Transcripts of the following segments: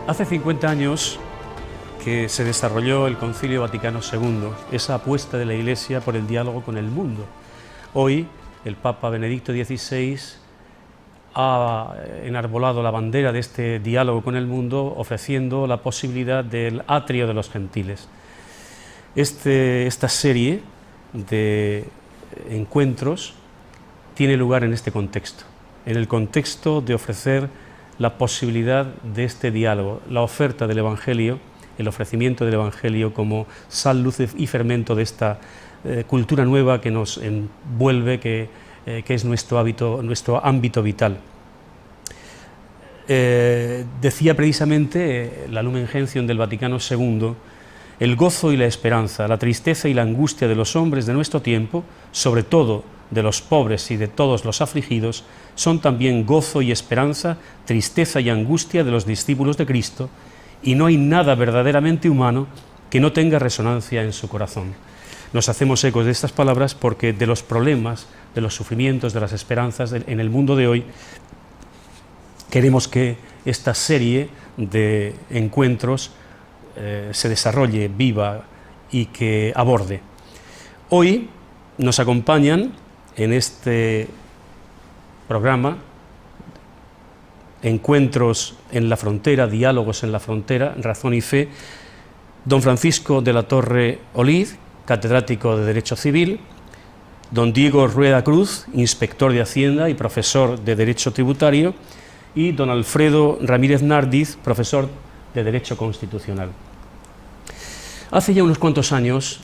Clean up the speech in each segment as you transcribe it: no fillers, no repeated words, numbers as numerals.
Hace 50 años que se desarrolló el Concilio Vaticano II, esa apuesta de la Iglesia por el diálogo con el mundo. Hoy, el Papa Benedicto XVI ha enarbolado la bandera de este diálogo con el mundo, ofreciendo la posibilidad del atrio de los gentiles. Esta serie de encuentros tiene lugar en este contexto, en el contexto de ofrecer la posibilidad de este diálogo, la oferta del Evangelio, el ofrecimiento del Evangelio como sal, luz y fermento de esta cultura nueva que nos envuelve, que es nuestro ámbito vital. Decía precisamente la Lumen Gentium del Vaticano II: el gozo y la esperanza, la tristeza y la angustia de los hombres de nuestro tiempo, sobre todo de los pobres y de todos los afligidos, son también gozo y esperanza, tristeza y angustia de los discípulos de Cristo, y no hay nada verdaderamente humano que no tenga resonancia en su corazón. Nos hacemos ecos de estas palabras porque de los problemas, de los sufrimientos, de las esperanzas en el mundo de hoy, queremos que esta serie de encuentros se desarrolle, viva y que aborde. Hoy nos acompañan en este programa Encuentros en la Frontera, Diálogos en la Frontera, Razón y Fe, don Francisco de la Torre Oliz, catedrático de Derecho Civil, don Diego Rueda Cruz, inspector de Hacienda y profesor de Derecho Tributario, y don Alfredo Ramírez Nardiz, profesor de Derecho Constitucional. Hace ya unos cuantos años,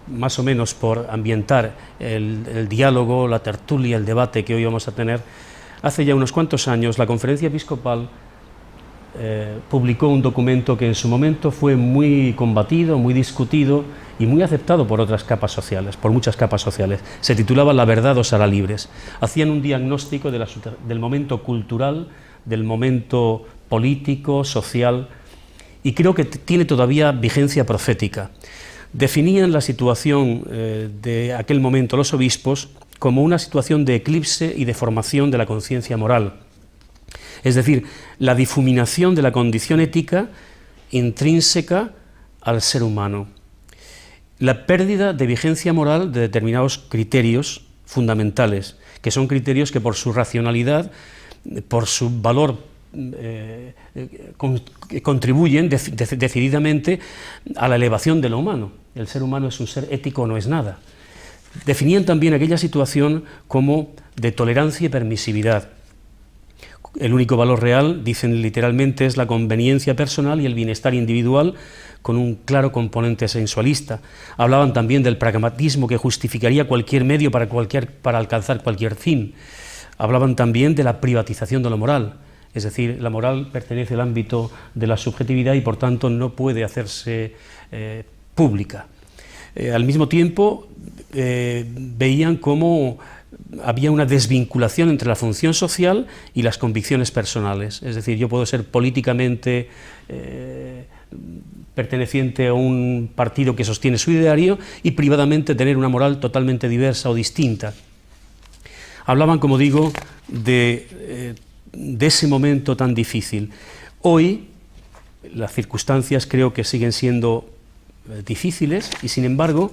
más o menos por ambientar el diálogo, la tertulia, el debate que hoy vamos a tener, hace ya unos cuantos años la Conferencia Episcopal publicó un documento que en su momento fue muy combatido, muy discutido y muy aceptado por otras capas sociales, por muchas capas sociales. Se titulaba La verdad os hará libres. Hacían un diagnóstico del momento cultural, del momento político, social, y creo que tiene todavía vigencia profética. Definían la situación de aquel momento los obispos como una situación de eclipse y de formación de la conciencia moral, es decir, la difuminación de la condición ética intrínseca al ser humano, la pérdida de vigencia moral de determinados criterios fundamentales, que son criterios que por su racionalidad, por su valor, contribuyen decididamente a la elevación de lo humano. El ser humano es un ser ético, no es nada. Definían también aquella situación como de tolerancia y permisividad. El único valor real, dicen literalmente, es la conveniencia personal y el bienestar individual, con un claro componente sensualista. Hablaban también del pragmatismo que justificaría cualquier medio para alcanzar cualquier fin. Hablaban también de la privatización de la moral, es decir, la moral pertenece al ámbito de la subjetividad y por tanto no puede hacerse pública. Al mismo tiempo veían cómo había una desvinculación entre la función social y las convicciones personales, es decir, yo puedo ser políticamente perteneciente a un partido que sostiene su ideario y privadamente tener una moral totalmente diversa o distinta. Hablaban, como digo, de ese momento tan difícil. Hoy las circunstancias creo que siguen siendo difíciles y sin embargo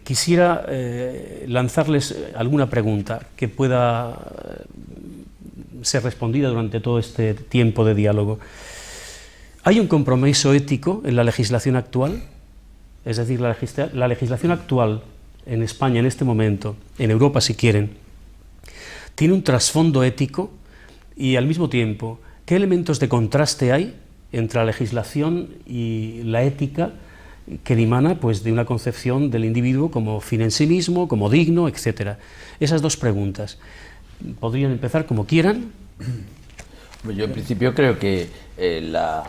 quisiera lanzarles alguna pregunta que pueda ser respondida durante todo este tiempo de diálogo. ¿Hay un compromiso ético en la legislación actual? Es decir, la legislación actual en España en este momento, en Europa si quieren, ¿tiene un trasfondo ético? Y al mismo tiempo, ¿qué elementos de contraste hay entre la legislación y la ética que dimana pues, de una concepción del individuo como fin en sí mismo, como digno, etcétera? Esas dos preguntas. ¿Podrían empezar como quieran? Yo en principio creo que la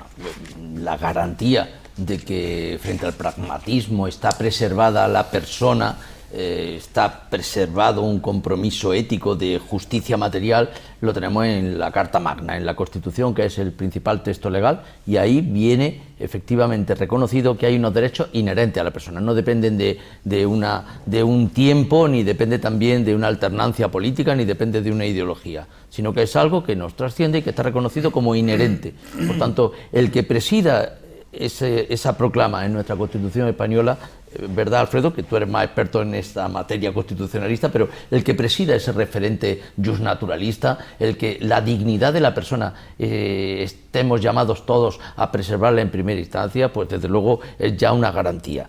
garantía de que frente al pragmatismo está preservada la persona está preservado un compromiso ético de justicia material, lo tenemos en la Carta Magna, en la Constitución, que es el principal texto legal, y ahí viene efectivamente reconocido que hay unos derechos inherentes a la persona, no dependen de un tiempo, ni depende también de una alternancia política, ni depende de una ideología, sino que es algo que nos trasciende y que está reconocido como inherente. Por tanto, el que presida esa proclama en nuestra Constitución española, ¿verdad, Alfredo? Que tú eres más experto en esta materia constitucionalista, pero el que presida ese referente justnaturalista, el que la dignidad de la persona estemos llamados todos a preservarla en primera instancia, pues desde luego es ya una garantía.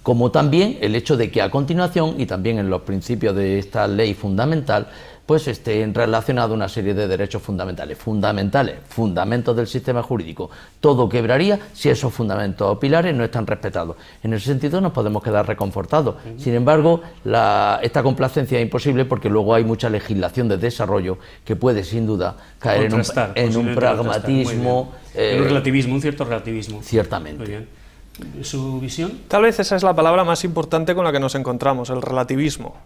Como también el hecho de que a continuación, y también en los principios de esta ley fundamental, pues estén relacionados una serie de derechos fundamentales, fundamentos del sistema jurídico. Todo quebraría si esos fundamentos o pilares no están respetados. En ese sentido nos podemos quedar reconfortados. Sin embargo, esta complacencia es imposible porque luego hay mucha legislación de desarrollo que puede sin duda caer en un pragmatismo. En un relativismo, un cierto relativismo. Ciertamente. Muy bien. ¿Su visión? Tal vez esa es la palabra más importante con la que nos encontramos, el relativismo.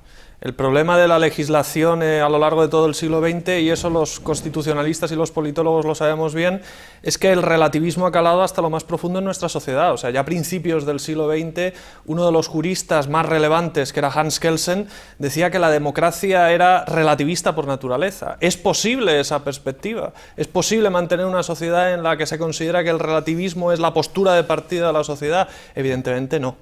El problema de la legislación a lo largo de todo el siglo XX, y eso los constitucionalistas y los politólogos lo sabemos bien, es que el relativismo ha calado hasta lo más profundo en nuestra sociedad. O sea, ya a principios del siglo XX, uno de los juristas más relevantes, que era Hans Kelsen, decía que la democracia era relativista por naturaleza. ¿Es posible esa perspectiva? ¿Es posible mantener una sociedad en la que se considera que el relativismo es la postura de partida de la sociedad? Evidentemente no.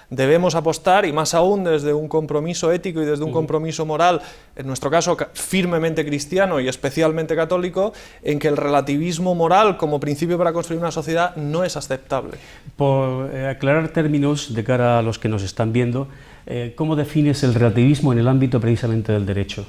Debemos apostar, y más aún desde un compromiso ético y desde un compromiso moral, en nuestro caso firmemente cristiano y especialmente católico, en que el relativismo moral como principio para construir una sociedad no es aceptable. Por aclarar términos de cara a los que nos están viendo, ¿cómo defines el relativismo en el ámbito precisamente del derecho?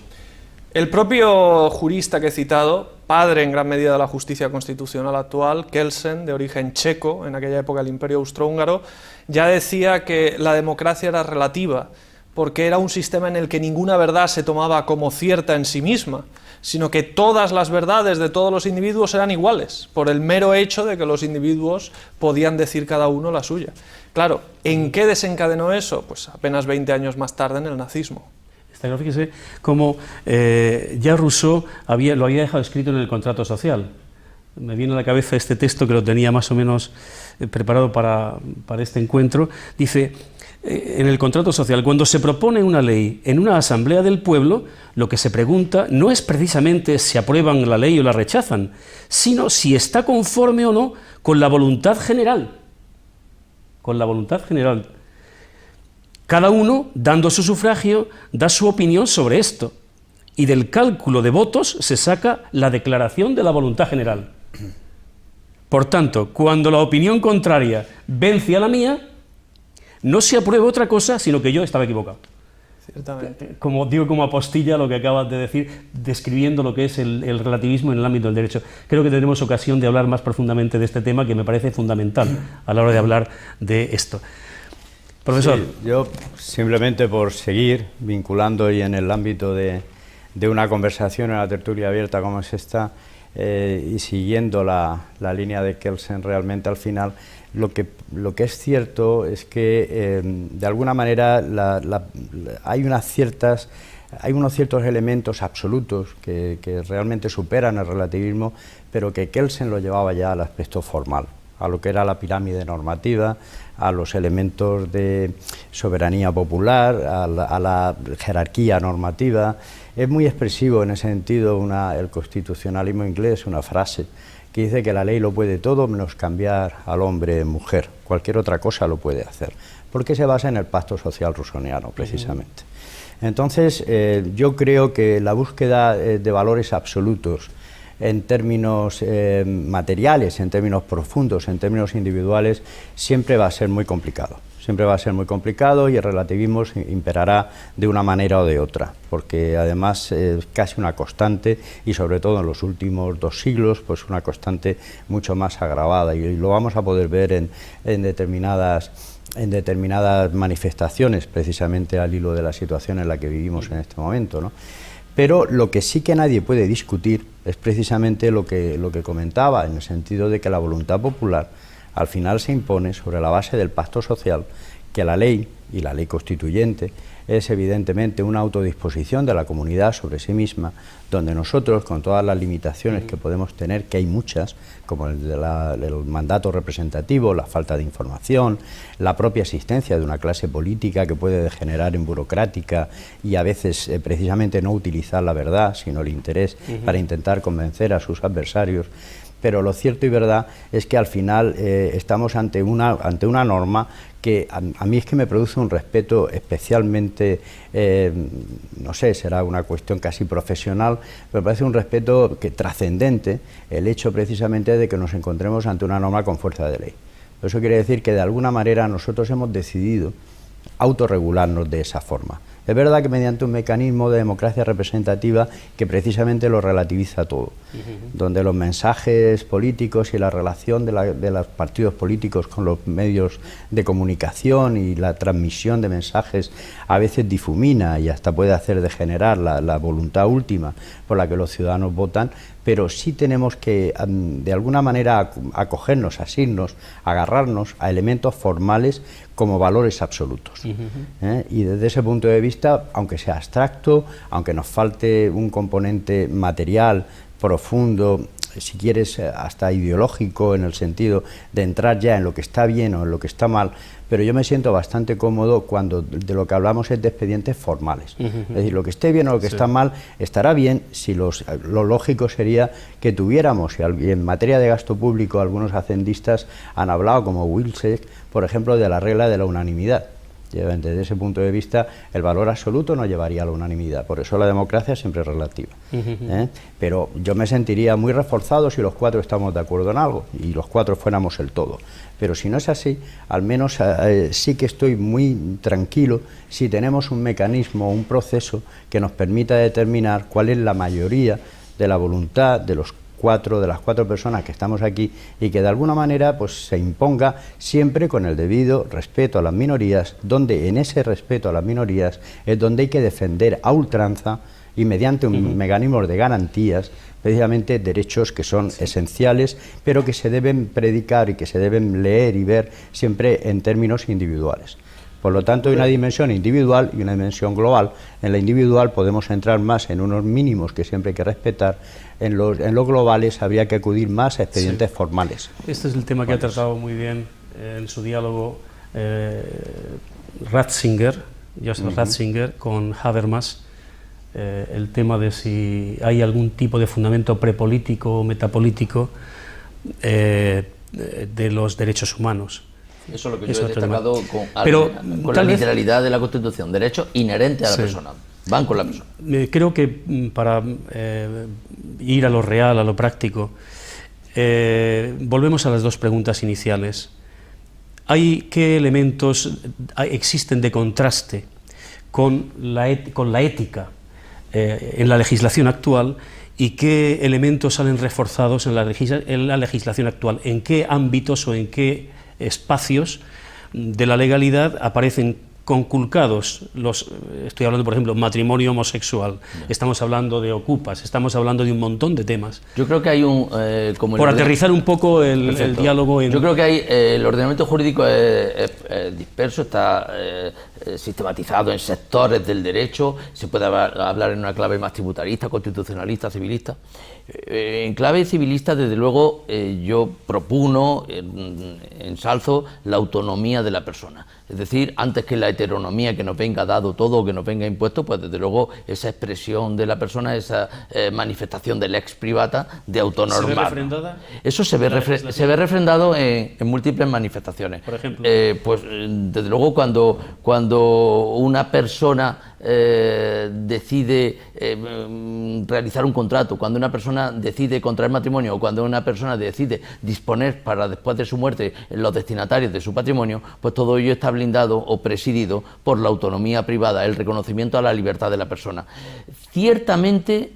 El propio jurista que he citado, padre en gran medida de la justicia constitucional actual, Kelsen, de origen checo, en aquella época del Imperio Austrohúngaro, ya decía que la democracia era relativa, porque era un sistema en el que ninguna verdad se tomaba como cierta en sí misma, sino que todas las verdades de todos los individuos eran iguales, por el mero hecho de que los individuos podían decir cada uno la suya. Claro, ¿en qué desencadenó eso? Pues apenas 20 años más tarde en el nazismo. Fíjese cómo ya Rousseau lo había dejado escrito en el contrato social. Me viene a la cabeza este texto que lo tenía más o menos preparado para este encuentro. Dice, en el contrato social, cuando se propone una ley en una asamblea del pueblo, lo que se pregunta no es precisamente si aprueban la ley o la rechazan, sino si está conforme o no con la voluntad general. Con la voluntad general. Cada uno, dando su sufragio, da su opinión sobre esto, y del cálculo de votos se saca la declaración de la voluntad general. Por tanto, cuando la opinión contraria vence a la mía, no se aprueba otra cosa, sino que yo estaba equivocado. Ciertamente. Como digo, como apostilla lo que acabas de decir, describiendo lo que es el relativismo en el ámbito del derecho. Creo que tendremos ocasión de hablar más profundamente de este tema, que me parece fundamental a la hora de hablar de esto. Profesor. Sí, yo simplemente por seguir vinculando y en el ámbito de una conversación, en una tertulia abierta como es esta, y siguiendo la línea de Kelsen, realmente al final lo que es cierto es que de alguna manera hay unos ciertos elementos absolutos que realmente superan el relativismo, pero que Kelsen lo llevaba ya al aspecto formal, a lo que era la pirámide normativa, a los elementos de soberanía popular, a la jerarquía normativa. Es muy expresivo en ese sentido el constitucionalismo inglés, una frase que dice que la ley lo puede todo menos cambiar al hombre en mujer, cualquier otra cosa lo puede hacer, porque se basa en el pacto social rusoniano precisamente. Entonces yo creo que la búsqueda de valores absolutos en términos materiales, en términos profundos, en términos individuales, siempre va a ser muy complicado. Siempre va a ser muy complicado y el relativismo imperará de una manera o de otra, porque además es casi una constante y sobre todo en los últimos 2 siglos, pues una constante mucho más agravada, y lo vamos a poder ver en determinadas manifestaciones, precisamente al hilo de la situación en la que vivimos en este momento, ¿no? Pero lo que sí que nadie puede discutir es precisamente lo que comentaba, en el sentido de que la voluntad popular al final se impone sobre la base del pacto social, que la ley, y la ley constituyente, es evidentemente una autodisposición de la comunidad sobre sí misma, donde nosotros, con todas las limitaciones que podemos tener, que hay muchas, como el del mandato representativo, la falta de información, la propia existencia de una clase política que puede degenerar en burocrática y a veces precisamente no utilizar la verdad, sino el interés para intentar convencer a sus adversarios. Pero lo cierto y verdad es que al final estamos ante una norma que a mí es que me produce un respeto especialmente, no sé, será una cuestión casi profesional, pero me parece un respeto trascendente el hecho precisamente de que nos encontremos ante una norma con fuerza de ley. Eso quiere decir que de alguna manera nosotros hemos decidido autorregularnos de esa forma. Es verdad que mediante un mecanismo de democracia representativa que precisamente lo relativiza todo, donde los mensajes políticos y la relación de los partidos políticos con los medios de comunicación y la transmisión de mensajes a veces difumina y hasta puede hacer degenerar la voluntad última por la que los ciudadanos votan, pero sí tenemos que de alguna manera acogernos, asirnos, agarrarnos a elementos formales como valores absolutos. Y desde ese punto de vista, aunque sea abstracto, aunque nos falte un componente material profundo, si quieres hasta ideológico, en el sentido de entrar ya en lo que está bien o en lo que está mal, pero yo me siento bastante cómodo cuando de lo que hablamos es de expedientes formales. Es decir, lo que esté bien o lo que está mal estará bien si lo lógico sería que tuviéramos, y en materia de gasto público algunos hacendistas han hablado, como Wilczek, por ejemplo, de la regla de la unanimidad. Desde ese punto de vista, el valor absoluto no llevaría a la unanimidad, por eso la democracia siempre es relativa. Pero yo me sentiría muy reforzado si los cuatro estamos de acuerdo en algo y los cuatro fuéramos el todo. Pero si no es así, al menos sí que estoy muy tranquilo si tenemos un mecanismo, un proceso que nos permita determinar cuál es la mayoría de la voluntad de las cuatro personas que estamos aquí y que de alguna manera pues se imponga siempre con el debido respeto a las minorías, donde en ese respeto a las minorías es donde hay que defender a ultranza y mediante un mecanismo de garantías precisamente derechos que son esenciales, pero que se deben predicar y que se deben leer y ver siempre en términos individuales. Por lo tanto, hay una dimensión individual y una dimensión global. En la individual podemos entrar más en unos mínimos que siempre hay que respetar. En los globales habría que acudir más a expedientes formales. Este es el tema que ha tratado muy bien en su diálogo Joseph Ratzinger con Habermas, el tema de si hay algún tipo de fundamento prepolítico o metapolítico de los derechos humanos. Eso es lo que yo he destacado con la literalidad de la Constitución, derechos inherentes a la persona, van con la persona. Creo que para ir a lo real, a lo práctico, volvemos a las dos preguntas iniciales. ¿Qué elementos existen de contraste con la ética en la legislación actual y qué elementos salen reforzados en la legislación actual? ¿En qué ámbitos o en qué espacios de la legalidad aparecen conculcados estoy hablando, por ejemplo, matrimonio homosexual, estamos hablando de ocupas, estamos hablando de un montón de temas? Yo creo que hay por aterrizar un poco el diálogo en... Yo creo que hay el ordenamiento jurídico es disperso, está sistematizado en sectores del derecho, se puede hablar en una clave más tributarista, constitucionalista, civilista. En clave civilista, desde luego, yo propugno, ensalzo la autonomía de la persona. Es decir, antes que la heteronomía, que nos venga dado todo, que nos venga impuesto, pues desde luego esa expresión de la persona, esa manifestación del ex privata de autonomía. ¿Se ve refrendada? Eso se ve refrendado en múltiples manifestaciones. Por ejemplo. Pues desde luego cuando una persona decide realizar un contrato, cuando una persona decide contraer matrimonio o cuando una persona decide disponer para después de su muerte los destinatarios de su patrimonio, pues todo ello está blindado o presidido por la autonomía privada, el reconocimiento a la libertad de la persona. Ciertamente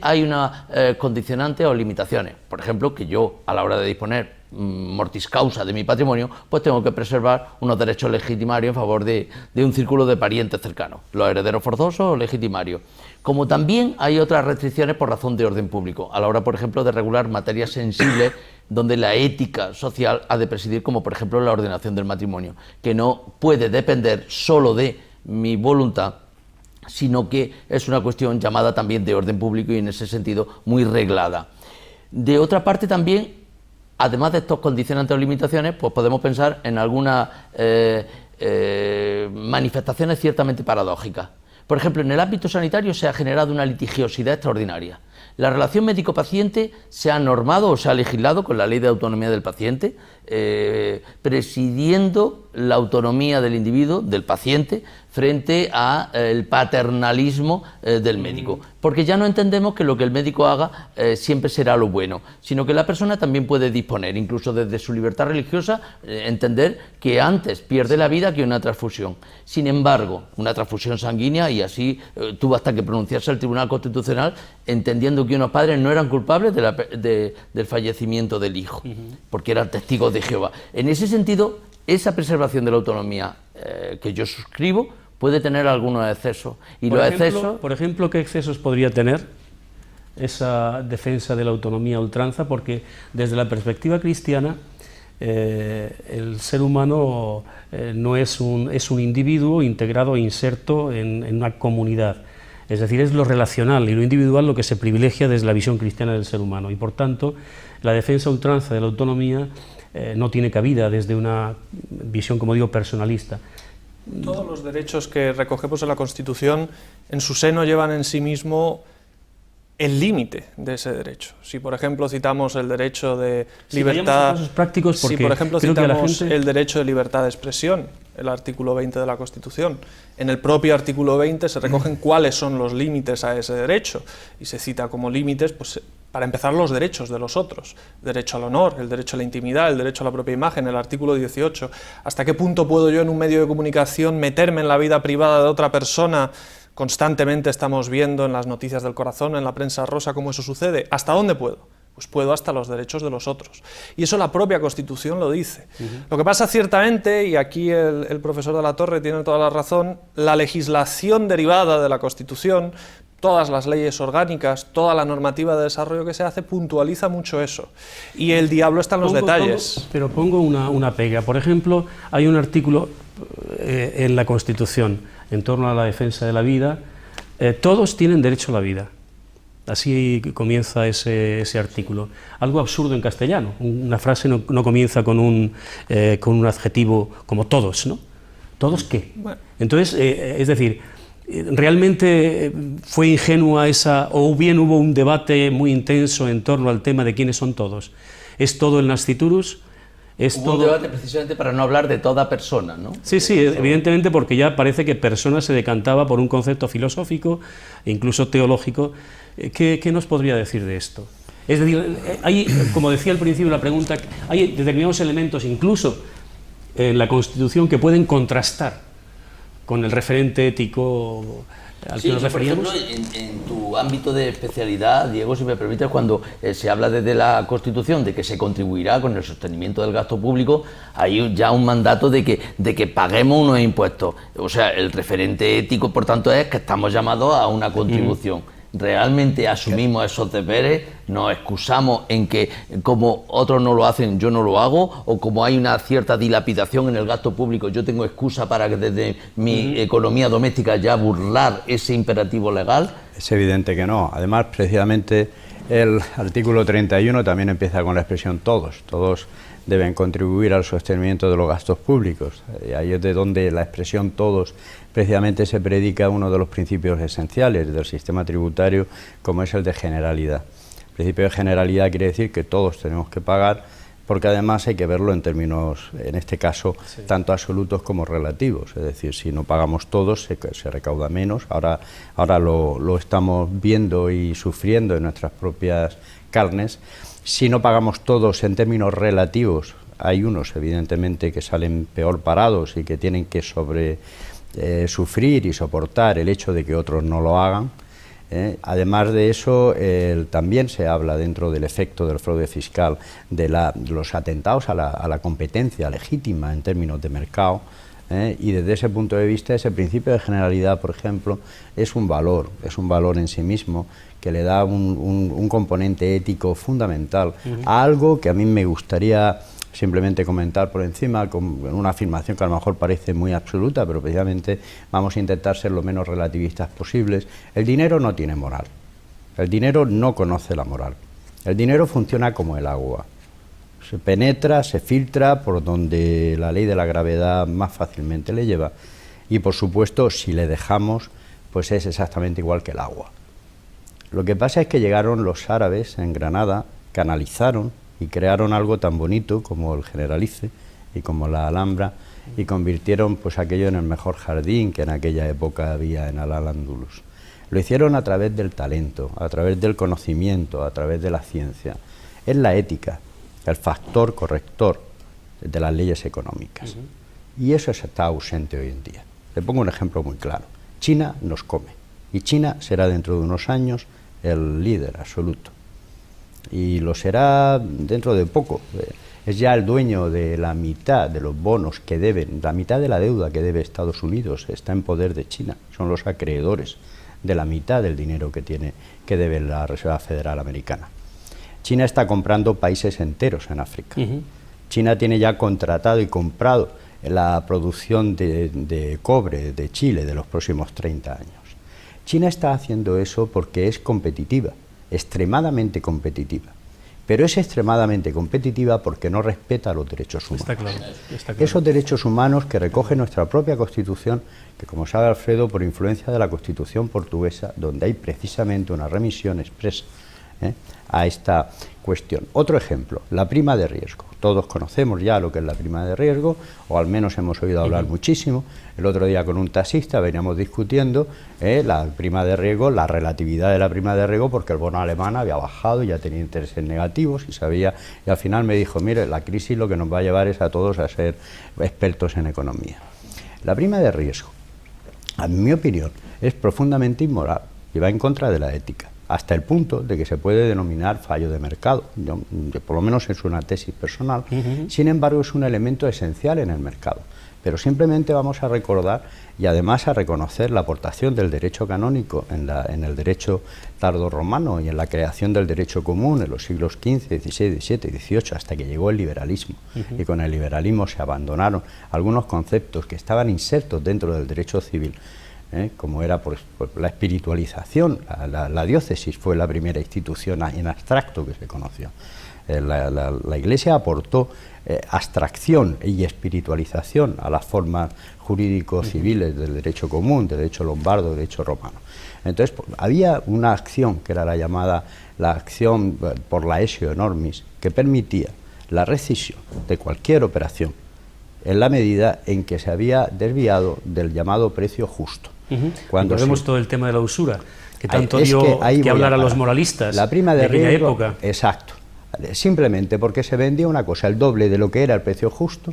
hay una condicionante o limitaciones. Por ejemplo, que yo a la hora de disponer mortis causa de mi patrimonio, pues tengo que preservar unos derechos legitimarios en favor de un círculo de parientes cercanos, los herederos forzosos o legitimarios. Como también hay otras restricciones por razón de orden público, a la hora, por ejemplo, de regular materias sensibles donde la ética social ha de presidir, como por ejemplo la ordenación del matrimonio, que no puede depender solo de mi voluntad, sino que es una cuestión llamada también de orden público y en ese sentido muy reglada. De otra parte también, además de estos condicionantes o limitaciones, pues podemos pensar en algunas manifestaciones ciertamente paradójicas. Por ejemplo, en el ámbito sanitario se ha generado una litigiosidad extraordinaria. La relación médico-paciente se ha normado o se ha legislado con la Ley de Autonomía del Paciente, presidiendo la autonomía del individuo, del paciente, frente al paternalismo del médico. Porque ya no entendemos que lo que el médico haga siempre será lo bueno, sino que la persona también puede disponer, incluso desde su libertad religiosa, entender que antes pierde la vida que una transfusión. Sin embargo, una transfusión sanguínea, y así tuvo hasta que pronunciarse el Tribunal Constitucional, entendiendo que unos padres no eran culpables del fallecimiento del hijo, porque eran testigos de Jehová. En ese sentido, esa preservación de la autonomía que yo suscribo puede tener algunos excesos. Y por ejemplo, ¿qué excesos podría tener esa defensa de la autonomía a ultranza? Porque desde la perspectiva cristiana, el ser humano no es un individuo integrado e inserto en una comunidad. Es decir, es lo relacional y lo individual lo que se privilegia desde la visión cristiana del ser humano. Y por tanto, la defensa a ultranza de la autonomía no tiene cabida desde una visión, como digo, personalista. Todos los derechos que recogemos en la Constitución en su seno llevan en sí mismo el límite de ese derecho. Si por ejemplo citamos el derecho de libertad, prácticos, si por ejemplo citamos el derecho de libertad de expresión, el artículo 20 de la Constitución, en el propio artículo 20 se recogen cuáles son los límites a ese derecho y se cita como límites, pues, para empezar, los derechos de los otros, derecho al honor, el derecho a la intimidad, el derecho a la propia imagen, el artículo 18, hasta qué punto puedo yo en un medio de comunicación meterme en la vida privada de otra persona. Constantemente estamos viendo en las noticias del corazón, en la prensa rosa, cómo eso sucede. ¿Hasta dónde puedo? Pues puedo hasta los derechos de los otros. Y eso la propia Constitución lo dice. Lo que pasa ciertamente, y aquí el profesor de la Torre tiene toda la razón, la legislación derivada de la Constitución, todas las leyes orgánicas, toda la normativa de desarrollo que se hace, puntualiza mucho eso. Y el diablo está en los detalles. Pero pongo una pega. Por ejemplo, hay un artículo en la Constitución en torno a la defensa de la vida. Todos tienen derecho a la vida. Así comienza ese artículo. Algo absurdo en castellano. Una frase no comienza con un adjetivo como todos, ¿no? ¿Todos qué? Bueno. Entonces, es decir, ¿realmente fue ingenua esa, o bien hubo un debate muy intenso en torno al tema de quiénes son todos? ¿Es todo el nasciturus? Hubo un debate precisamente para no hablar de toda persona, ¿no? Sí, evidentemente, porque ya parece que persona se decantaba por un concepto filosófico e incluso teológico. ¿Qué nos podría decir de esto? Es decir, hay, como decía al principio la pregunta, hay determinados elementos incluso en la Constitución que pueden contrastar con el referente ético al que nos referíamos. Por ejemplo, en tu ámbito de especialidad, Diego, si me permites, cuando se habla desde la Constitución de que se contribuirá con el sostenimiento del gasto público, hay ya un mandato de que paguemos unos impuestos. O sea, el referente ético, por tanto, es que estamos llamados a una contribución. ¿Realmente asumimos esos deberes? ¿Nos excusamos en que como otros no lo hacen, yo no lo hago? ¿O como hay una cierta dilapidación en el gasto público, yo tengo excusa para que desde mi economía doméstica ya burlar ese imperativo legal? Es evidente que no. Además, precisamente el artículo 31 también empieza con la expresión todos. Todos deben contribuir al sostenimiento de los gastos públicos. Y ahí es de donde la expresión todos precisamente se predica uno de los principios esenciales del sistema tributario, como es el de generalidad. El principio de generalidad quiere decir que todos tenemos que pagar, porque además hay que verlo en términos, en este caso, tanto absolutos como relativos. Es decir, si no pagamos todos, se recauda menos. Ahora lo estamos viendo y sufriendo en nuestras propias carnes. Si no pagamos todos en términos relativos, hay unos, evidentemente, que salen peor parados y que tienen que sufrir y soportar el hecho de que otros no lo hagan. Además de eso, también se habla dentro del efecto del fraude fiscal de los atentados a la competencia legítima en términos de mercado, y desde ese punto de vista ese principio de generalidad, por ejemplo, es un valor en sí mismo que le da un componente ético fundamental a algo que a mí me gustaría simplemente comentar por encima con una afirmación que a lo mejor parece muy absoluta, pero precisamente vamos a intentar ser lo menos relativistas posibles. El dinero no tiene moral, el dinero no conoce la moral, el dinero funciona como el agua, se penetra, se filtra por donde la ley de la gravedad más fácilmente le lleva, y por supuesto si le dejamos pues es exactamente igual que el agua. Lo que pasa es que llegaron los árabes en Granada, canalizaron y crearon algo tan bonito como el Generalife y como la Alhambra, y convirtieron pues aquello en el mejor jardín que en aquella época había en Al-Ándalus. Lo hicieron a través del talento, a través del conocimiento, a través de la ciencia. Es la ética, el factor corrector de las leyes económicas. Y eso está ausente hoy en día. Le pongo un ejemplo muy claro. China nos come, y China será dentro de unos años el líder absoluto. Y lo será dentro de poco. Es ya el dueño de la mitad de los bonos que deben, la mitad de la deuda que debe Estados Unidos está en poder de China. Son los acreedores de la mitad del dinero que debe la Reserva Federal Americana. China está comprando países enteros en África. China tiene ya contratado y comprado la producción de cobre de Chile de los próximos 30 años. China está haciendo eso porque es competitiva, extremadamente competitiva, pero es extremadamente competitiva porque no respeta los derechos humanos. Está claro, está claro. Esos derechos humanos que recoge nuestra propia Constitución, que como sabe Alfredo, por influencia de la Constitución portuguesa, donde hay precisamente una remisión expresa a esta cuestión. Otro ejemplo, la prima de riesgo. Todos conocemos ya lo que es la prima de riesgo, o al menos hemos oído hablar muchísimo. El otro día con un taxista veníamos discutiendo la prima de riesgo, la relatividad de la prima de riesgo, porque el bono alemán había bajado y ya tenía intereses negativos y al final me dijo, mire, la crisis lo que nos va a llevar es a todos a ser expertos en economía. La prima de riesgo, en mi opinión, es profundamente inmoral y va en contra de la ética, hasta el punto de que se puede denominar fallo de mercado. Yo, por lo menos es una tesis personal. Sin embargo, es un elemento esencial en el mercado. Pero simplemente vamos a recordar y además a reconocer la aportación del derecho canónico en el derecho tardorromano y en la creación del derecho común en los siglos XV, XVI, XVII y XVIII, hasta que llegó el liberalismo. Y con el liberalismo se abandonaron algunos conceptos que estaban insertos dentro del derecho civil, como era por la espiritualización. La diócesis fue la primera institución en abstracto que se conoció. La Iglesia aportó abstracción y espiritualización a las formas jurídico-civiles del derecho común, del derecho lombardo, del derecho romano. Entonces había una acción que era la acción por laesio enormis, que permitía la rescisión de cualquier operación en la medida en que se había desviado del llamado precio justo. Cuando vemos todo el tema de la usura, que tanto dio que hablar a los moralistas la prima de aquella riesgo, época. Exacto. Simplemente porque se vendía una cosa, el doble de lo que era el precio justo,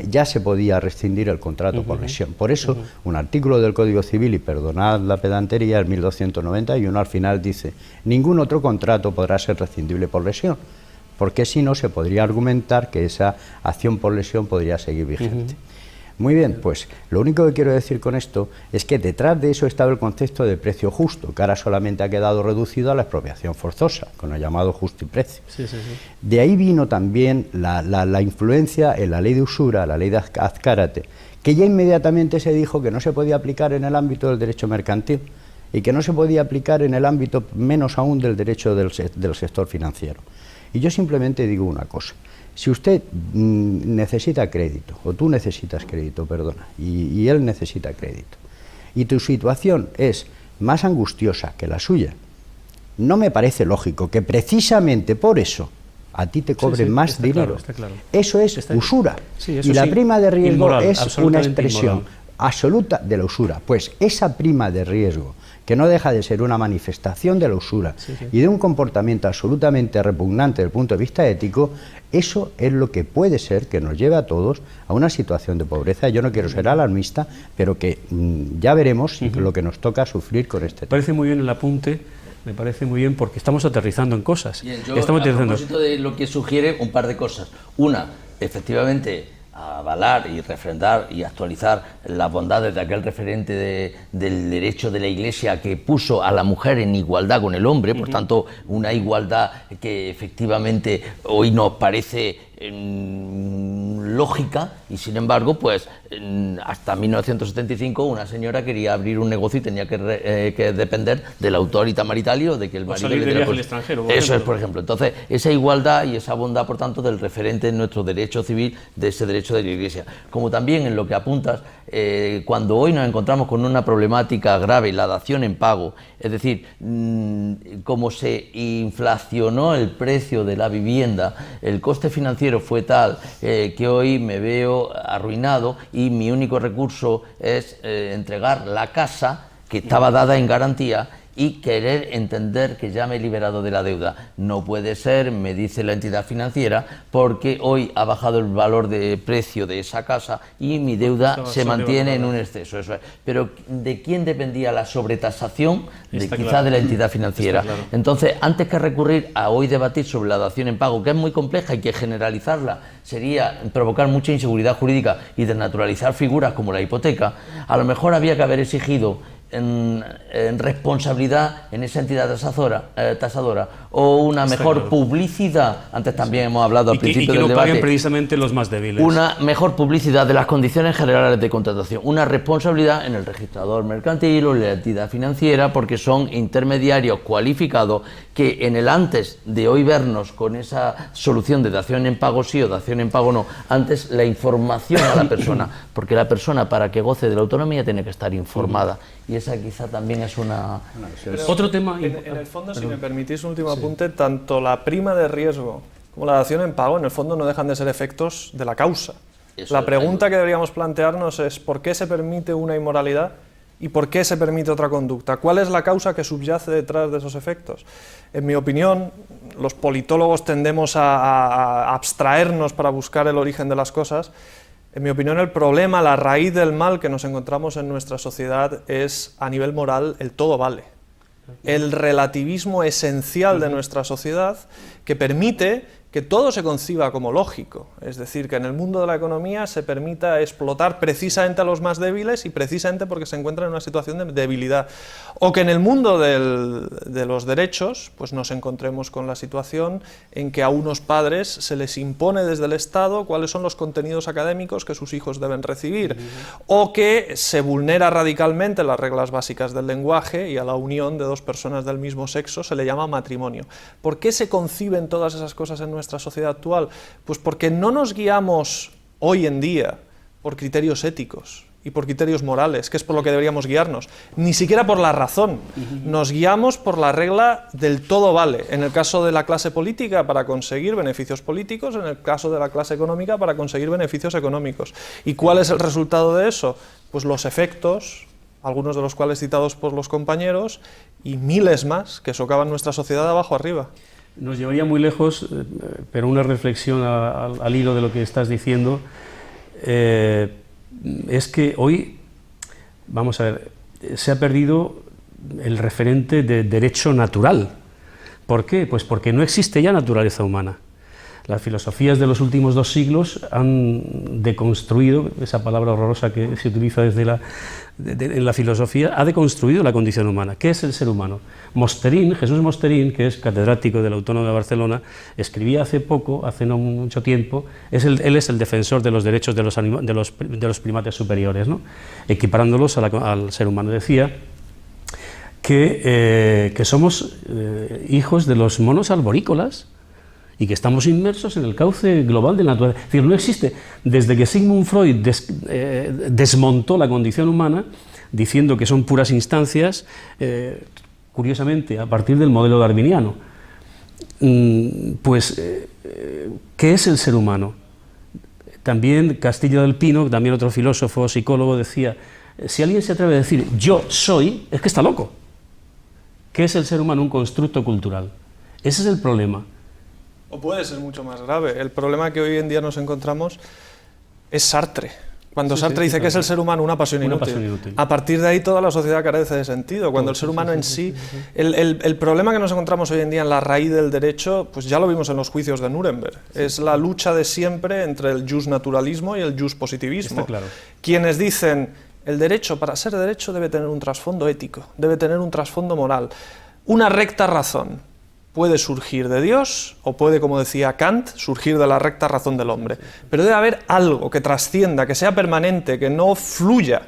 ya se podía rescindir el contrato por lesión. Por eso, un artículo del Código Civil, y perdonad la pedantería, el 1291, al final dice: ningún otro contrato podrá ser rescindible por lesión, porque si no se podría argumentar que esa acción por lesión podría seguir vigente. Muy bien, pues lo único que quiero decir con esto es que detrás de eso estaba el concepto de precio justo, que ahora solamente ha quedado reducido a la expropiación forzosa, con el llamado justiprecio. De ahí vino también la influencia en la ley de usura, la ley de Azcárate, que ya inmediatamente se dijo que no se podía aplicar en el ámbito del derecho mercantil y que no se podía aplicar en el ámbito menos aún del derecho del sector financiero. Y yo simplemente digo una cosa: si usted necesita crédito, o tú necesitas crédito, perdona, y él necesita crédito, y tu situación es más angustiosa que la suya, no me parece lógico que precisamente por eso a ti te cobren más dinero. Claro. Eso es usura. Sí, eso y la sí, prima de riesgo inmoral, es una expresión absoluta de la usura. Pues esa prima de riesgo, que no deja de ser una manifestación de la usura y de un comportamiento absolutamente repugnante desde el punto de vista ético, eso es lo que puede ser que nos lleve a todos a una situación de pobreza. Yo no quiero ser alarmista, pero que ya veremos lo que nos toca sufrir con este tema. Me parece muy bien el apunte, me parece muy bien porque estamos aterrizando en cosas. Bien, yo, estamos a propósito de lo que sugiere, un par de cosas. Una, efectivamente, avalar y refrendar y actualizar las bondades de aquel referente del derecho de la Iglesia que puso a la mujer en igualdad con el hombre, por tanto, una igualdad que efectivamente hoy nos parece lógica, y sin embargo, pues hasta 1975 una señora quería abrir un negocio y tenía que depender del autorita maritalio, de que el marido le diera al extranjero. Eso es, por ejemplo. Entonces, esa igualdad y esa bondad, por tanto, del referente en nuestro derecho civil, de ese derecho de la Iglesia. Como también en lo que apuntas, cuando hoy nos encontramos con una problemática grave, la dación en pago, es decir, como se inflacionó el precio de la vivienda, el coste financiero fue tal que hoy me veo arruinado y mi único recurso es entregar la casa que estaba dada en garantía y querer entender que ya me he liberado de la deuda. No puede ser, me dice la entidad financiera, porque hoy ha bajado el valor de precio de esa casa y mi deuda se mantiene en un exceso. Eso es. Pero ¿de quién dependía la sobretasación? Quizás de la entidad financiera. Claro. Entonces, antes que recurrir a hoy debatir sobre la dación en pago, que es muy compleja y que generalizarla sería provocar mucha inseguridad jurídica y desnaturalizar figuras como la hipoteca, a lo mejor había que haber exigido en responsabilidad en esa entidad tasadora o una mejor publicidad. Antes también hemos hablado al principio del debate. Y que no paguen precisamente los más débiles. Una mejor publicidad de las condiciones generales de contratación, una responsabilidad en el registrador mercantil o en la entidad financiera, porque son intermediarios cualificados que en el antes de hoy vernos con esa solución de dación en pago sí o dación en pago no, antes la información a la persona, porque la persona para que goce de la autonomía tiene que estar informada. Y esa quizá también es una... Otro tema... En el fondo, si me permitís un último apunte, tanto la prima de riesgo como la dación en pago, en el fondo no dejan de ser efectos de la causa. La pregunta que deberíamos plantearnos es ¿por qué se permite una inmoralidad y por qué se permite otra conducta? ¿Cuál es la causa que subyace detrás de esos efectos? En mi opinión, los politólogos tendemos a abstraernos para buscar el origen de las cosas. En mi opinión, el problema, la raíz del mal que nos encontramos en nuestra sociedad es, a nivel moral, el todo vale. El relativismo esencial de nuestra sociedad que permite que todo se conciba como lógico, es decir, que en el mundo de la economía se permita explotar precisamente a los más débiles y precisamente porque se encuentran en una situación de debilidad. O que en el mundo de los derechos pues nos encontremos con la situación en que a unos padres se les impone desde el Estado cuáles son los contenidos académicos que sus hijos deben recibir, o que se vulnera radicalmente las reglas básicas del lenguaje y a la unión de dos personas del mismo sexo se le llama matrimonio. ¿Por qué se conciben todas esas cosas en nuestra sociedad actual? Pues porque no nos guiamos hoy en día por criterios éticos y por criterios morales, que es por lo que deberíamos guiarnos, ni siquiera por la razón. Nos guiamos por la regla del todo vale, en el caso de la clase política para conseguir beneficios políticos, en el caso de la clase económica para conseguir beneficios económicos. ¿Y cuál es el resultado de eso? Pues los efectos, algunos de los cuales citados por los compañeros, y miles más que socavan nuestra sociedad de abajo arriba. Nos llevaría muy lejos, pero una reflexión al hilo de lo que estás diciendo, es que hoy, vamos a ver, se ha perdido el referente de derecho natural. ¿Por qué? Pues porque no existe ya naturaleza humana. Las filosofías de los últimos 2 siglos han deconstruido, esa palabra horrorosa que se utiliza en la filosofía, ha deconstruido la condición humana. ¿Qué es el ser humano? Mosterín, Jesús Mosterín, que es catedrático de la Autónoma de Barcelona, escribía hace poco, hace no mucho tiempo, él es el defensor de los derechos de los primates superiores, ¿no? Equiparándolos al ser humano. Decía que somos hijos de los monos arborícolas, y que estamos inmersos en el cauce global de la naturaleza. Es decir, no existe, desde que Sigmund Freud desmontó la condición humana, diciendo que son puras instancias, curiosamente, a partir del modelo darwiniano. ¿Qué es el ser humano? También Castillo del Pino, también otro filósofo, psicólogo, decía, si alguien se atreve a decir yo soy, es que está loco. ¿Qué es el ser humano? Un constructo cultural. Ese es el problema. O puede ser mucho más grave. El problema que hoy en día nos encontramos es Sartre. Cuando Sartre dice que es el ser humano una pasión inútil. A partir de ahí toda la sociedad carece de sentido. Cuando el ser humano en sí... El problema que nos encontramos hoy en día en la raíz del derecho, pues ya lo vimos en los juicios de Nuremberg. Es la lucha de siempre entre el justnaturalismo y el justpositivismo. Claro. Quienes dicen, el derecho, para ser derecho, debe tener un trasfondo ético, debe tener un trasfondo moral. Una recta razón puede surgir de Dios o puede, como decía Kant, surgir de la recta razón del hombre. Pero debe haber algo que trascienda, que sea permanente, que no fluya.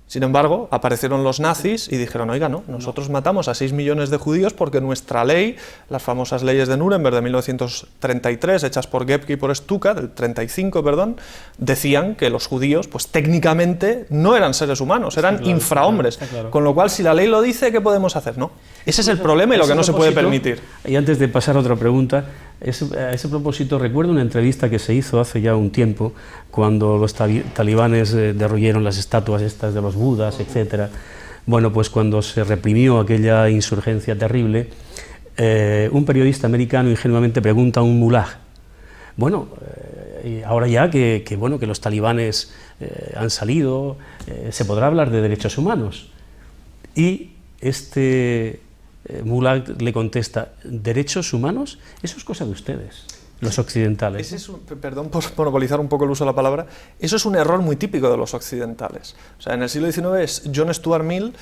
Sin embargo, aparecieron los nazis y dijeron, oiga, no, nosotros matamos a 6 millones de judíos porque nuestra ley, las famosas leyes de Nuremberg de 1933, hechas por Gebke y por Stuka, del 35, perdón, decían que los judíos, pues técnicamente, no eran seres humanos, eran infrahombres. Claro. Con lo cual, si la ley lo dice, ¿qué podemos hacer? No. Ese es el problema y lo que no se puede permitir. Y antes de pasar a otra pregunta, a ese propósito, recuerdo una entrevista que se hizo hace ya un tiempo, cuando los talibanes derruyeron las estatuas estas de los budas, etc. Bueno, pues cuando se reprimió aquella insurgencia terrible, un periodista americano ingenuamente pregunta a un mulá, bueno, ahora ya que los talibanes han salido, ¿se podrá hablar de derechos humanos? Y este mulá le contesta, ¿derechos humanos? Eso es cosa de ustedes, los occidentales. Perdón por monopolizar un poco el uso de la palabra, eso es un error muy típico de los occidentales. O sea, en el siglo XIX es John Stuart Mill,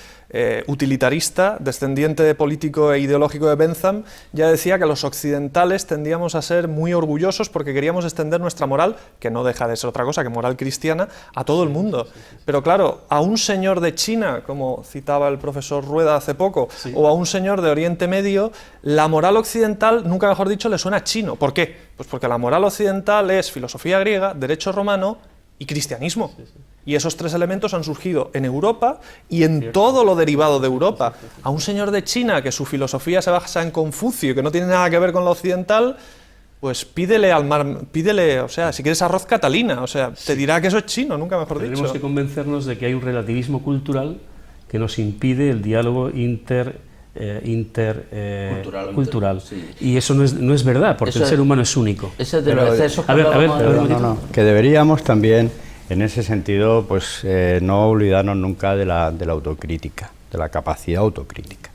utilitarista, descendiente de político e ideológico de Bentham, ya decía que los occidentales tendíamos a ser muy orgullosos porque queríamos extender nuestra moral, que no deja de ser otra cosa que moral cristiana, a todo el mundo. Pero claro, a un señor de China, como citaba el profesor Rueda hace poco, o a un señor de Oriente Medio, la moral occidental, nunca mejor dicho, le suena chino. ¿Por qué? Pues porque la moral occidental es filosofía griega, derecho romano y cristianismo. Y esos tres elementos han surgido en Europa y en todo lo derivado de Europa. A un señor de China que su filosofía se basa en Confucio y que no tiene nada que ver con lo occidental, pues pídele al mar, o sea, si quieres arroz Catalina, o sea, te dirá que eso es chino, nunca mejor dicho. Tenemos que convencernos de que hay un relativismo cultural que nos impide el diálogo intercultural. Sí. Y eso no es verdad, porque el ser humano es único. Ese de los excesos que que deberíamos también, en ese sentido, pues no olvidarnos nunca de la autocrítica, de la capacidad autocrítica.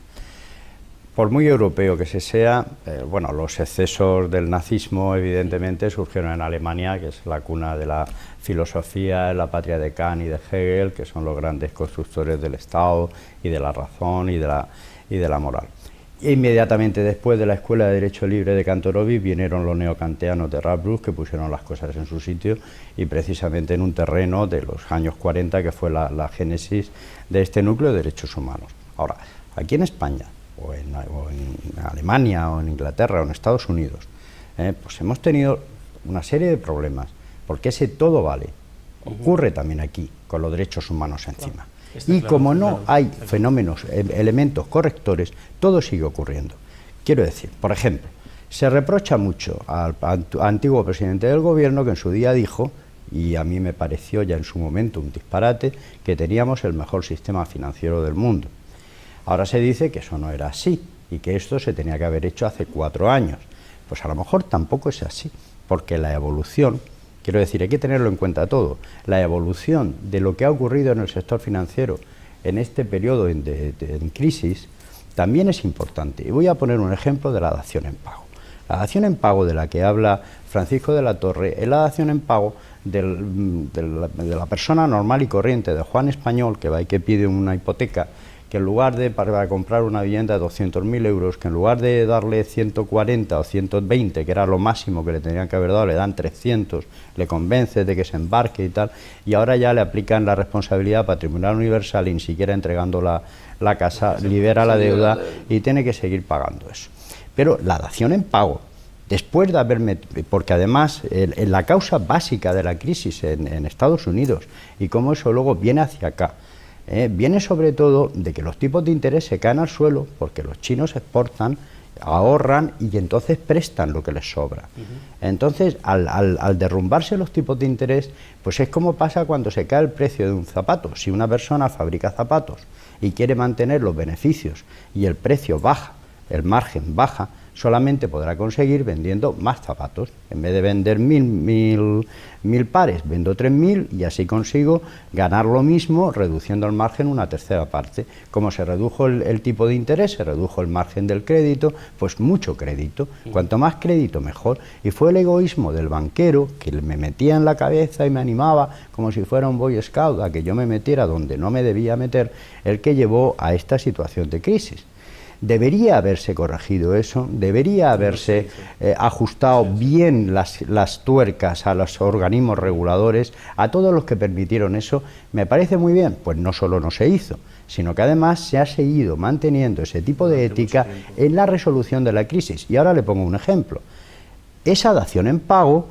Por muy europeo que se sea, bueno, los excesos del nazismo evidentemente surgieron en Alemania, que es la cuna de la filosofía, la patria de Kant y de Hegel, que son los grandes constructores del Estado y de la razón y de la moral. E inmediatamente después de la Escuela de Derecho Libre de Kantorowicz vinieron los neokantianos de Radbruch, que pusieron las cosas en su sitio y precisamente en un terreno de los años 40 que fue la génesis de este núcleo de derechos humanos. Ahora, aquí en España, o en Alemania, o en Inglaterra, o en Estados Unidos, pues hemos tenido una serie de problemas, porque ese todo vale ocurre también aquí, con los derechos humanos encima. Y como no hay fenómenos, elementos correctores, todo sigue ocurriendo. Quiero decir, por ejemplo, se reprocha mucho al antiguo presidente del gobierno que en su día dijo, y a mí me pareció ya en su momento un disparate, que teníamos el mejor sistema financiero del mundo. Ahora se dice que eso no era así y que esto se tenía que haber hecho hace 4 años. Pues a lo mejor tampoco es así, porque la evolución, quiero decir, hay que tenerlo en cuenta todo, la evolución de lo que ha ocurrido en el sector financiero en este periodo en crisis también es importante. Y voy a poner un ejemplo de la dación en pago. La dación en pago de la que habla Francisco de la Torre es la dación en pago de la persona normal y corriente, de Juan Español, que va y que pide una hipoteca, que en lugar de para comprar una vivienda de 200.000 euros, que en lugar de darle 140 o 120, que era lo máximo que le tenían que haber dado, le dan 300, le convence de que se embarque y tal, y ahora ya le aplican la responsabilidad patrimonial universal y ni siquiera entregando la casa, libera la deuda y tiene que seguir pagando eso. Pero la dación en pago, después de haberme, porque además en la causa básica de la crisis en Estados Unidos y cómo eso luego viene hacia acá, viene sobre todo de que los tipos de interés se caen al suelo porque los chinos exportan ahorran y entonces prestan lo que les sobra. Entonces, al derrumbarse los tipos de interés, pues es como pasa cuando se cae el precio de un zapato. Si una persona fabrica zapatos y quiere mantener los beneficios y el precio baja, el margen baja, solamente podrá conseguir vendiendo más zapatos. En vez de vender mil pares, vendo 3.000 y así consigo ganar lo mismo reduciendo el margen una tercera parte. Como se redujo el tipo de interés, se redujo el margen del crédito, pues mucho crédito. Cuanto más crédito, mejor. Y fue el egoísmo del banquero que me metía en la cabeza y me animaba como si fuera un Boy Scout a que yo me metiera donde no me debía meter, el que llevó a esta situación de crisis. Debería haberse corregido eso, debería haberse ajustado bien las tuercas a los organismos reguladores, a todos los que permitieron eso. Me parece muy bien, pues no solo no se hizo, sino que además se ha seguido manteniendo ese tipo de ética en la resolución de la crisis. Y ahora le pongo un ejemplo. Esa dación en pago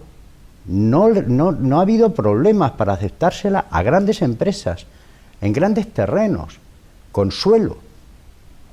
no ha habido problemas para aceptársela a grandes empresas, en grandes terrenos, con suelo.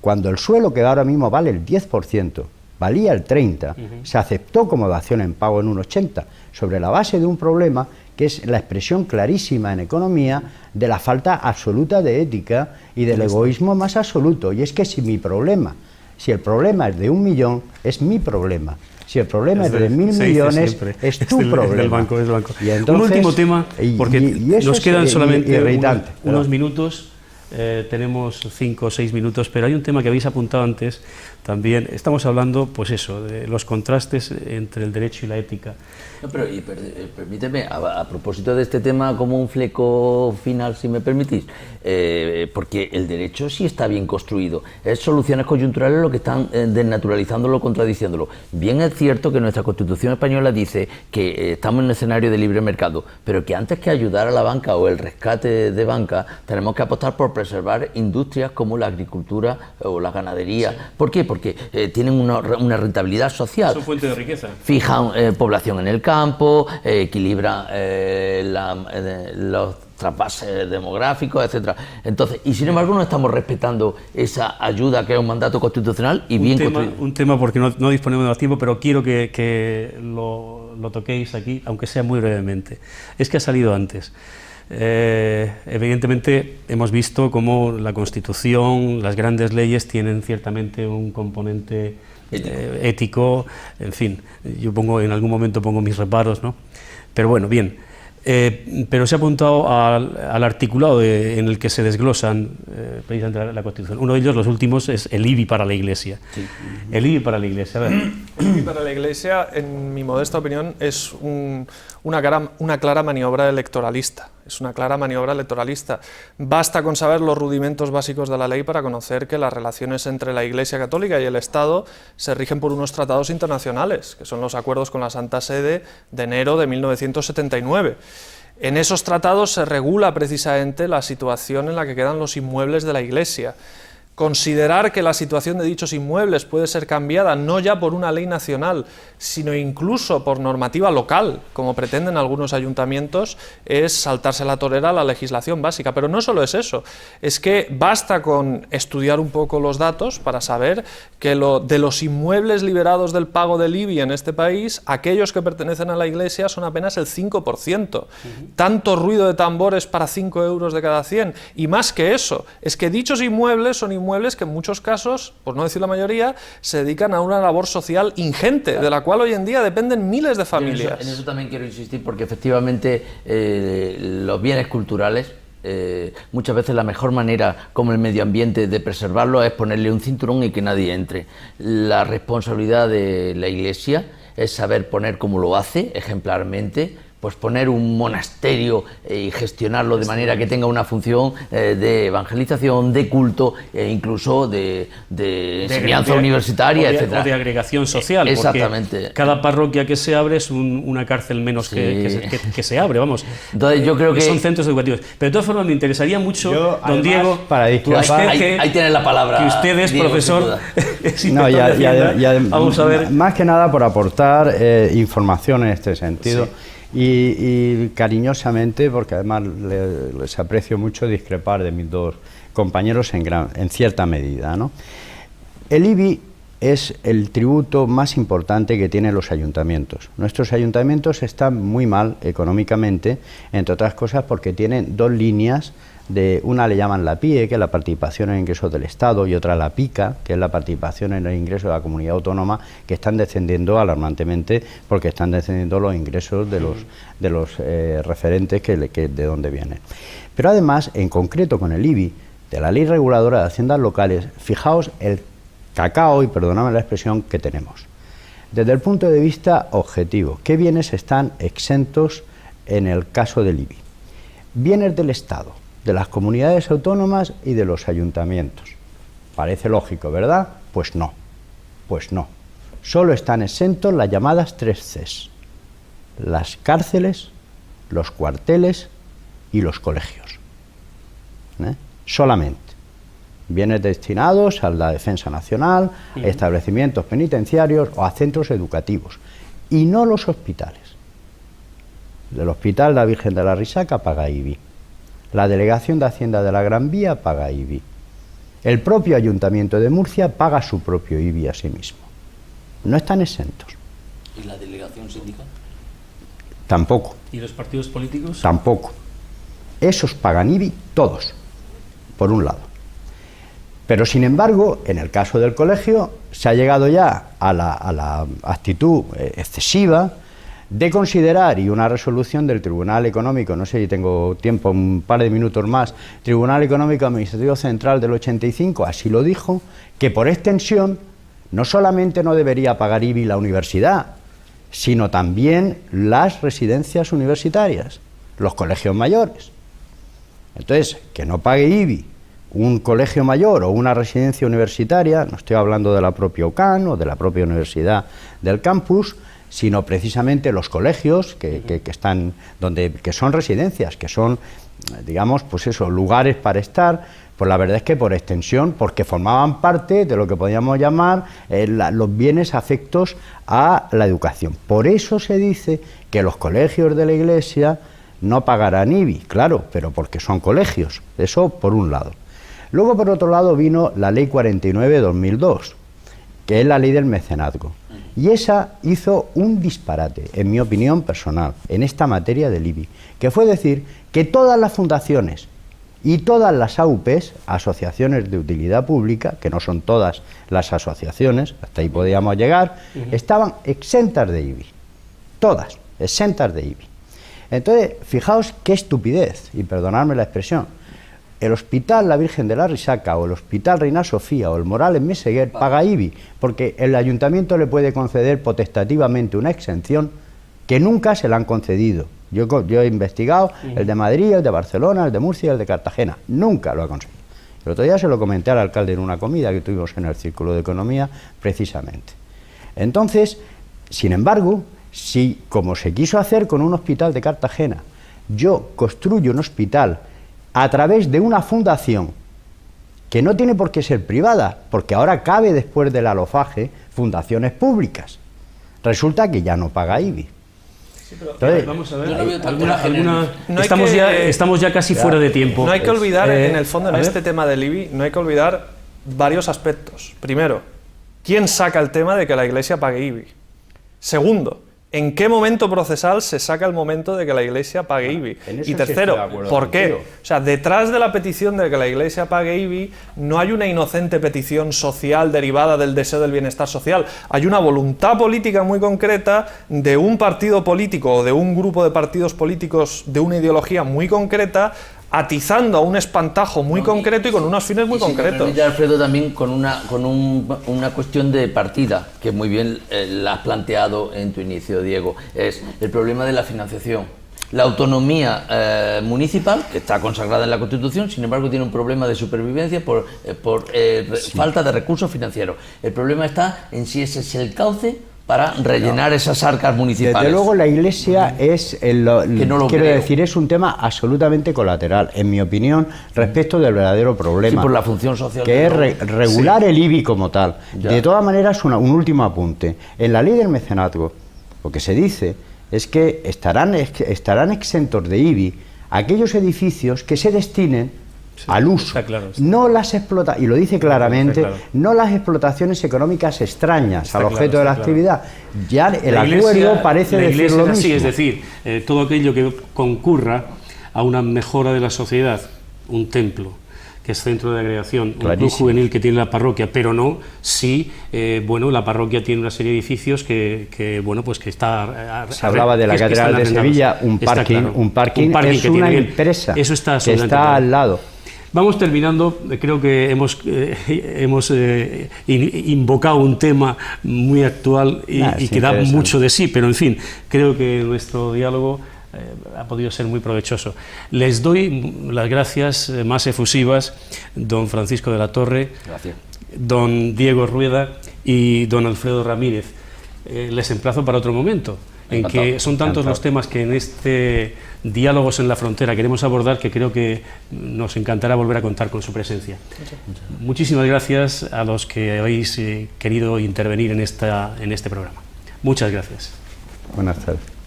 Cuando el suelo, que ahora mismo vale el 10%, valía el 30%, se aceptó como dación en pago en un 80%, sobre la base de un problema que es la expresión clarísima en economía de la falta absoluta de ética y del egoísmo más absoluto. Y es que si el problema es de 1 millón, es mi problema. Si el problema es de 1.000 millones, es tu problema. Del banco, es del banco. Y entonces, un último tema, porque nos quedan solamente unos minutos. Tenemos 5 o 6 minutos, pero hay un tema que habéis apuntado antes también. Estamos hablando, pues eso, de los contrastes entre el derecho y la ética. No, pero permíteme, a propósito de este tema, como un fleco final, si me permitís, porque el derecho sí está bien construido. Es soluciones coyunturales lo que están desnaturalizándolo, contradiciéndolo. Bien es cierto que nuestra Constitución española dice que estamos en un escenario de libre mercado, pero que antes que ayudar a la banca o el rescate de banca, tenemos que apostar por preservar industrias como la agricultura o la ganadería. Sí. ¿Por qué? Porque tienen una rentabilidad social. Son fuente de riqueza. Fijan población en el campo, equilibran los trasvases demográficos, etcétera. Entonces, y sin embargo no estamos respetando esa ayuda que es un mandato constitucional y bien construido. Un tema porque no disponemos de más tiempo, pero quiero que lo toquéis aquí, aunque sea muy brevemente. Es que ha salido antes. Evidentemente hemos visto cómo la Constitución, las grandes leyes tienen ciertamente un componente ético, en fin, yo en algún momento pongo mis reparos, ¿no? Pero bueno, bien, pero se ha apuntado al articulado en el que se desglosan precisamente la Constitución. Uno de ellos, los últimos, es el IBI para la Iglesia. Sí. El IBI para la Iglesia, a ver. El IBI para la Iglesia, en mi modesta opinión, es una clara maniobra electoralista. Es una clara maniobra electoralista. Basta con saber los rudimentos básicos de la ley para conocer que las relaciones entre la Iglesia Católica y el Estado se rigen por unos tratados internacionales, que son los acuerdos con la Santa Sede de enero de 1979. En esos tratados se regula precisamente la situación en la que quedan los inmuebles de la Iglesia. Considerar que la situación de dichos inmuebles puede ser cambiada no ya por una ley nacional, sino incluso por normativa local, como pretenden algunos ayuntamientos, es saltarse la torera a la legislación básica. Pero no solo es eso, es que basta con estudiar un poco los datos para saber que de los inmuebles liberados del pago del IBI en este país, aquellos que pertenecen a la Iglesia son apenas el 5%. Tanto ruido de tambores para 5 euros de cada 100. Y más que eso, es que dichos inmuebles son inmuebles que en muchos casos, por no decir la mayoría, se dedican a una labor social ingente, de la cual hoy en día dependen miles de familias. En eso también quiero insistir, porque efectivamente los bienes culturales, muchas veces la mejor manera, como el medio ambiente, de preservarlo es ponerle un cinturón y que nadie entre. La responsabilidad de la Iglesia es saber poner, como lo hace ejemplarmente, pues poner un monasterio y gestionarlo de manera que tenga una función de evangelización, de culto e incluso de enseñanza universitaria, etcétera. O de agregación social. Exactamente. Porque cada parroquia que se abre es una cárcel menos que se abre, vamos. Entonces yo creo que son centros educativos. Pero de todas formas me interesaría mucho, don además, Diego, para ahí tienes la palabra. Que usted es Diego, profesor. Vamos a ver. Más que nada por aportar información en este sentido. Sí. Y cariñosamente, porque además les aprecio mucho discrepar de mis dos compañeros en cierta medida, ¿no? El IBI es el tributo más importante que tienen los ayuntamientos. Nuestros ayuntamientos están muy mal económicamente, entre otras cosas porque tienen dos líneas, una le llaman la PIE, que es la participación en ingresos del Estado, y otra la PICA, que es la participación en el ingreso de la comunidad autónoma, que están descendiendo alarmantemente porque están descendiendo los ingresos de los referentes de donde vienen. Pero además, en concreto con el IBI, de la Ley Reguladora de Haciendas Locales, fijaos el cacao, y perdóname la expresión, que tenemos. Desde el punto de vista objetivo, ¿qué bienes están exentos en el caso del IBI? Bienes del Estado, de las comunidades autónomas y de los ayuntamientos. Parece lógico, ¿verdad? Pues no, pues no. Solo están exentos las llamadas 3 Cs: las cárceles, los cuarteles y los colegios. Solamente. Bienes destinados a la defensa nacional, a establecimientos penitenciarios o a centros educativos, y no los hospitales. El Hospital La Virgen de la Risaca paga IBI. La Delegación de Hacienda de la Gran Vía paga IBI. El propio Ayuntamiento de Murcia paga su propio IBI a sí mismo. No están exentos. ¿Y la delegación sindical? Tampoco. ¿Y los partidos políticos? Tampoco. Esos pagan IBI todos, por un lado. Pero sin embargo, en el caso del colegio, se ha llegado ya a la actitud excesiva de considerar, y una resolución del Tribunal Económico, no sé si tengo tiempo, un par de minutos más, Tribunal Económico Administrativo Central del 85, así lo dijo, que por extensión no solamente no debería pagar IBI la universidad, sino también las residencias universitarias, los colegios mayores. Entonces, que no pague IBI un colegio mayor o una residencia universitaria, no estoy hablando de la propia UCAN o de la propia universidad del campus, sino precisamente los colegios que están que son residencias, que son, digamos, pues eso, lugares para estar, pues la verdad es que por extensión, porque formaban parte de lo que podríamos llamar los bienes afectos a la educación. Por eso se dice que los colegios de la Iglesia no pagarán IBI, claro, pero porque son colegios, eso por un lado. Luego, por otro lado, vino la Ley 49/2002, que es la ley del mecenazgo. Y esa hizo un disparate, en mi opinión personal, en esta materia del IBI, que fue decir que todas las fundaciones y todas las AUPs, asociaciones de utilidad pública, que no son todas las asociaciones, hasta ahí podíamos llegar, estaban exentas de IBI. Todas, exentas de IBI. Entonces, fijaos qué estupidez, y perdonadme la expresión. El Hospital La Virgen de la Risaca o el Hospital Reina Sofía o el Morales Meseguer paga IBI, porque el ayuntamiento le puede conceder potestativamente una exención que nunca se le han concedido. Yo he investigado el de Madrid, el de Barcelona, el de Murcia, el de Cartagena. Nunca lo ha conseguido. El otro día se lo comenté al alcalde en una comida que tuvimos en el Círculo de Economía, precisamente. Entonces, sin embargo, si, como se quiso hacer con un hospital de Cartagena, yo construyo un hospital a través de una fundación que no tiene por qué ser privada, porque ahora cabe, después del alofaje, fundaciones públicas. Resulta que ya no paga IBI. Sí, pero, entonces, vamos a ver, No estamos ya casi fuera de tiempo. No hay que olvidar, en el fondo, en este tema del IBI, no hay que olvidar varios aspectos. Primero, ¿quién saca el tema de que la Iglesia pague IBI? Segundo, ¿en qué momento procesal se saca el momento de que la Iglesia pague IBI? Y tercero, ¿por qué? O sea, detrás de la petición de que la Iglesia pague IBI no hay una inocente petición social derivada del deseo del bienestar social. Hay una voluntad política muy concreta de un partido político o de un grupo de partidos políticos de una ideología muy concreta, atizando a un espantajo muy concreto y con unos fines muy concretos. Me permite, Alfredo, también con una cuestión de partida, que muy bien la has planteado en tu inicio, Diego, es el problema de la financiación. La autonomía municipal, que está consagrada en la Constitución, sin embargo tiene un problema de supervivencia por falta de recursos financieros. El problema está en si ese es el cauce para rellenar esas arcas municipales. Desde luego la Iglesia es, es un tema absolutamente colateral, en mi opinión, respecto del verdadero problema. Sí, por la función social. Que es regular el IBI como tal. Ya. De todas maneras, un último apunte. En la ley del mecenazgo, lo que se dice es que estarán exentos de IBI aquellos edificios que se destinen al uso, está claro, no las explotaciones, y lo dice claramente, claro. no las explotaciones económicas extrañas Está al claro, objeto de la está actividad. Ya el La Iglesia- acuerdo parece la decir Iglesia lo es así, mismo. es decir, todo aquello que concurra a una mejora de la sociedad, un templo, que es centro de agregación, un club Clarísimo. juvenil que tiene la parroquia, pero no si bueno, la parroquia tiene una serie de edificios que bueno, pues que está... Se hablaba de la que Catedral están de arrendados. Sevilla, un Está parking, claro. un parking es que una tiene bien. empresa Eso está que absolutamente está claro. al lado. Vamos terminando, creo que hemos invocado un tema muy actual y Es que da interesante. mucho de sí, pero en fin, creo que nuestro diálogo ha podido ser muy provechoso. Les doy las gracias más efusivas, don Francisco de la Torre, Gracias. don Diego Rueda y don Alfredo Ramírez. Les emplazo para otro momento, en Encantado, que son tantos los temas que en este Diálogos en la Frontera queremos abordar que creo que nos encantará volver a contar con su presencia. Muchísimas gracias a los que habéis querido intervenir en este programa. Muchas gracias. Buenas tardes.